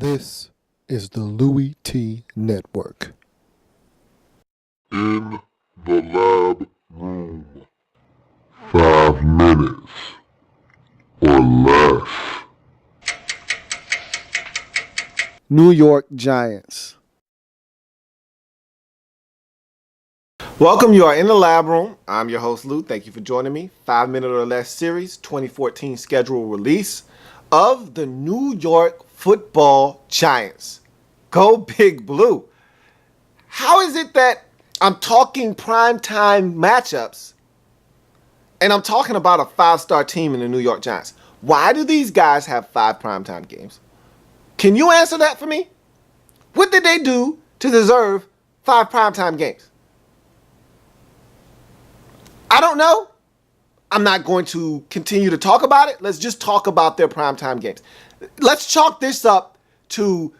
This is the Louie Tee Network. In the lab room. 5 minutes or less. New York Giants. Welcome, you are in the lab room. I'm your host, Lou. Thank you for joining me. 5 Minute or Less series, 2014 schedule release of the New York Football Giants. Go Big Blue. How is it that I'm talking primetime matchups and I'm talking about a 5-star team in the New York Giants? Why do these guys have 5 primetime games? Can you answer that for me? What did they do to deserve 5 primetime games? I don't know. I'm not going to continue to talk about it. Let's just talk about their primetime games. Let's chalk this up to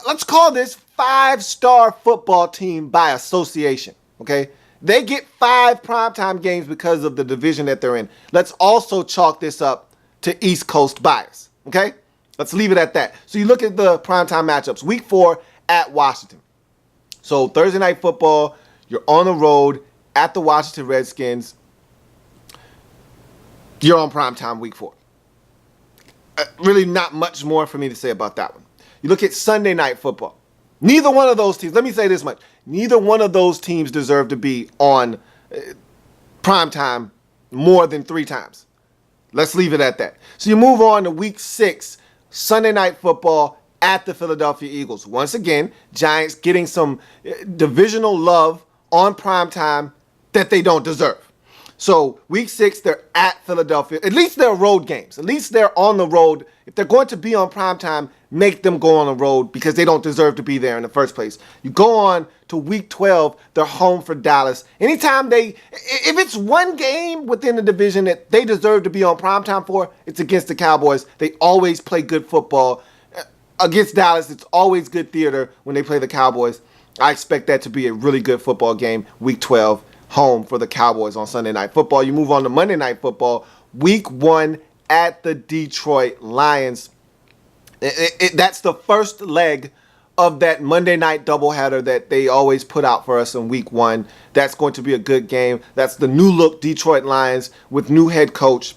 let's call this 5-star football team by association, okay? They get 5 primetime games because of the division that they're in. Let's also chalk this up to East Coast bias, okay? Let's leave it at that. So you look at the primetime matchups. Week 4 at Washington. So Thursday Night Football, you're on the road at the Washington Redskins. You're on primetime week 4. Really not much more for me to say about that one. You look at Sunday Night Football. Neither one of those teams, let me say this much, neither one of those teams deserve to be on primetime more than 3 times. Let's leave it at that. So you move on to week 6, Sunday Night Football at the Philadelphia Eagles. Once again, Giants getting some divisional love on primetime that they don't deserve. So week 6, they're at Philadelphia. At least they're road games. At least they're on the road. If they're going to be on primetime, make them go on the road because they don't deserve to be there in the first place. You go on to week 12, they're home for Dallas. Anytime if it's one game within the division that they deserve to be on primetime for, it's against the Cowboys. They always play good football. Against Dallas, it's always good theater when they play the Cowboys. I expect that to be a really good football game, week 12. Home for the Cowboys on Sunday Night Football. You move on to Monday Night Football, week 1 at the Detroit Lions. That's the first leg of that Monday night doubleheader that they always put out for us in week 1. That's going to be a good game. That's the new look Detroit Lions with new head coach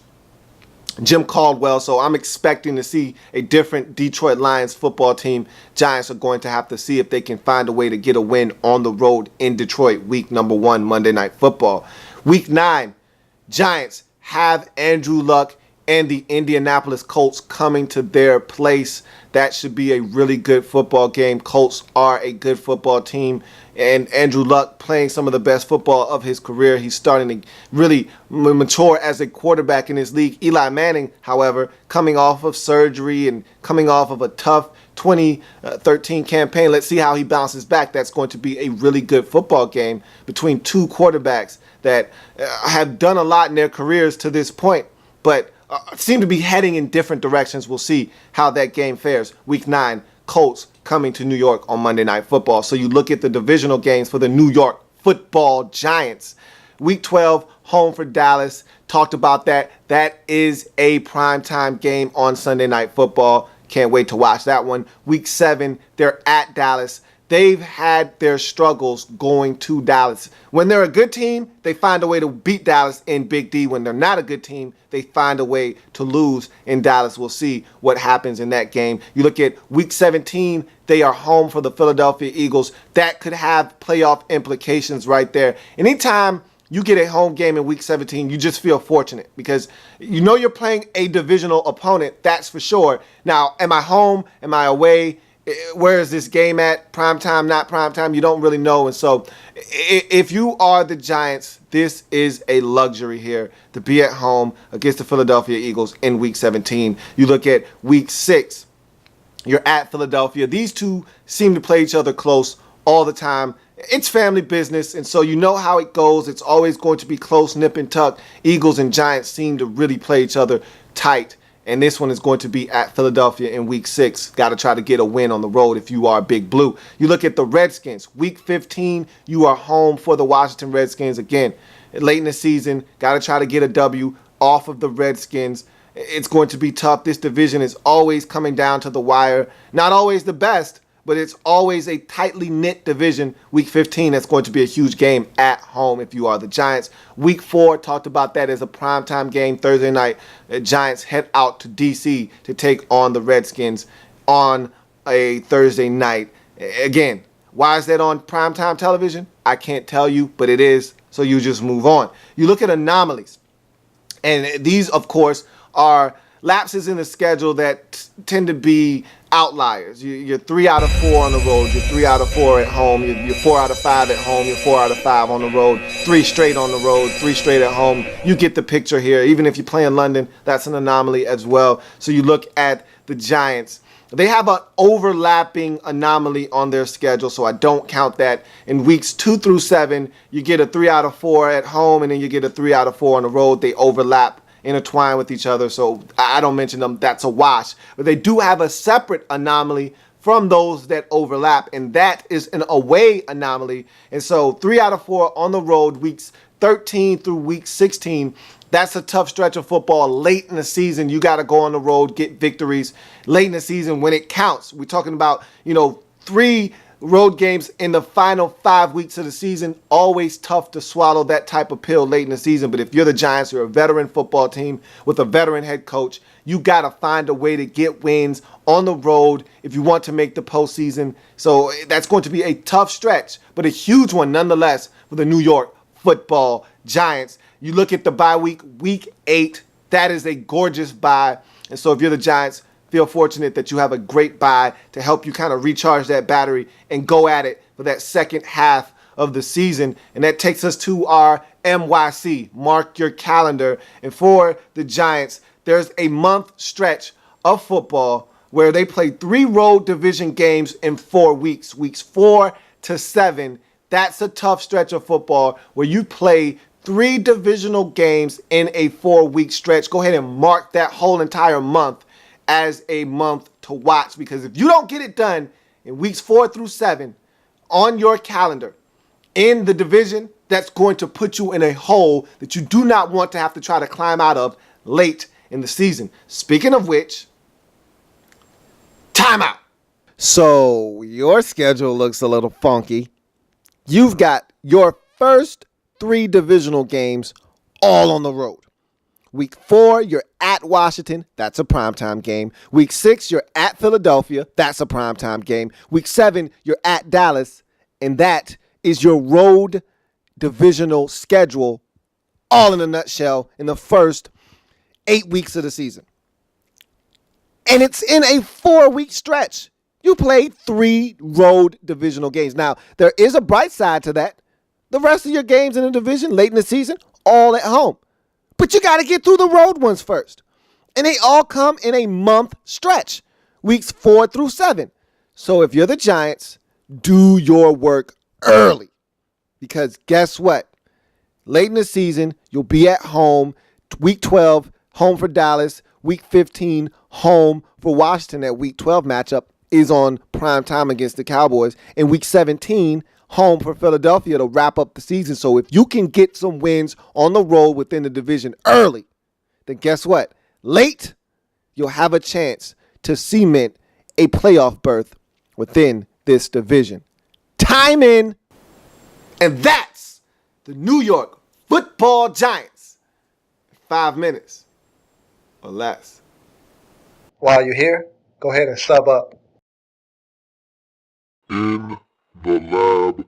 Jim Caldwell. So I'm expecting to see a different Detroit Lions football team. Giants are going to have to see if they can find a way to get a win on the road in Detroit, week number 1, Monday Night Football. Week 9, Giants have Andrew Luck and the Indianapolis Colts coming to their place. That should be a really good football game. Colts are a good football team. And Andrew Luck playing some of the best football of his career. He's starting to really mature as a quarterback in this league. Eli Manning, however, coming off of surgery and coming off of a tough 2013 campaign. Let's see how he bounces back. That's going to be a really good football game between 2 quarterbacks that have done a lot in their careers to this point, but seem to be heading in different directions. We'll see how that game fares. Week 9, Colts coming to New York on Monday Night Football. So you look at the divisional games for the New York Football Giants. Week 12, home for Dallas. Talked about that. That is a primetime game on Sunday Night Football. Can't wait to watch that one. Week 7, they're at Dallas. They've had their struggles going to Dallas. When they're a good team, they find a way to beat Dallas in Big D. When they're not a good team, they find a way to lose in Dallas. We'll see what happens in that game. You look at week 17, they are home for the Philadelphia Eagles. That could have playoff implications right there. Anytime you get a home game in week 17, you just feel fortunate because you know you're playing a divisional opponent, that's for sure. Now, am I home? Am I away? Where is this game at? Primetime, not primetime? You don't really know. And so if you are the Giants, this is a luxury here to be at home against the Philadelphia Eagles in week 17. You look at week 6, you're at Philadelphia. These two seem to play each other close all the time. It's family business, and so you know how it goes. It's always going to be close, nip and tuck. Eagles and Giants seem to really play each other tight. And this one is going to be at Philadelphia in week 6. Got to try to get a win on the road if you are Big Blue. You look at the Redskins. Week 15, you are home for the Washington Redskins. Again, late in the season, got to try to get a W off of the Redskins. It's going to be tough. This division is always coming down to the wire. Not always the best, but it's always a tightly knit division. Week 15, that's going to be a huge game at home if you are the Giants. Week 4, talked about that as a primetime game Thursday night. The Giants head out to D.C. to take on the Redskins on a Thursday night. Again, why is that on primetime television? I can't tell you, but it is, so you just move on. You look at anomalies, and these, of course, are lapses in the schedule that tend to be outliers. You're 3 out of 4 on the road. You're 3 out of 4 at home. You're 4 out of 5 at home. You're 4 out of 5 on the road. 3 straight on the road. 3 straight at home. You get the picture here. Even if you play in London, that's an anomaly as well. So you look at the Giants. They have an overlapping anomaly on their schedule, so I don't count that. In weeks 2 through 7, you get a 3 out of 4 at home, and then you get a 3 out of 4 on the road. They overlap, intertwine with each other, so I don't mention them. That's a wash. But they do have a separate anomaly from those that overlap, and that is an away anomaly. And so 3 out of 4 on the road, weeks 13 through week 16. That's a tough stretch of football late in the season. You got to go on the road, get victories late in the season when it counts. We're talking about, 3 road games in the final 5 weeks of the season. Always tough to swallow that type of pill late in the season. But if you're the Giants, you're a veteran football team with a veteran head coach. You got to find a way to get wins on the road if you want to make the postseason. So that's going to be a tough stretch, but a huge one nonetheless for the New York Football Giants. You look at the bye week, week 8. That is a gorgeous bye. And so if you're the Giants, feel fortunate that you have a great bye to help you kind of recharge that battery and go at it for that second half of the season. And that takes us to our MYC. Mark your calendar. And for the Giants, there's a month stretch of football where they play 3 road division games in 4 weeks. Weeks 4 to 7. That's a tough stretch of football where you play 3 divisional games in a 4-week stretch. Go ahead and mark that whole entire month as a month to watch, because if you don't get it done in weeks 4 through 7 on your calendar in the division, that's going to put you in a hole that you do not want to have to try to climb out of late in the season. Speaking of which, timeout. So your schedule looks a little funky. You've got your first 3 divisional games all on the road. Week 4, you're at Washington. That's a primetime game. Week 6, you're at Philadelphia. That's a primetime game. Week 7, you're at Dallas. And that is your road divisional schedule, all in a nutshell, in the first 8 weeks of the season. And it's in a 4-week stretch. You played 3 road divisional games. Now, there is a bright side to that. The rest of your games in the division late in the season, all at home. But you got to get through the road ones first. And they all come in a month stretch, weeks 4 through 7. So if you're the Giants, do your work early. Because guess what? Late in the season, you'll be at home. Week 12, home for Dallas. Week 15, home for Washington. That Week 12 matchup is on prime time against the Cowboys. And Week 17, home for Philadelphia to wrap up the season. So if you can get some wins on the road within the division early, then guess what? Late, you'll have a chance to cement a playoff berth within this division. Time in, and that's the New York Football Giants. 5 minutes or less. While you're here, go ahead and sub up. In the Lab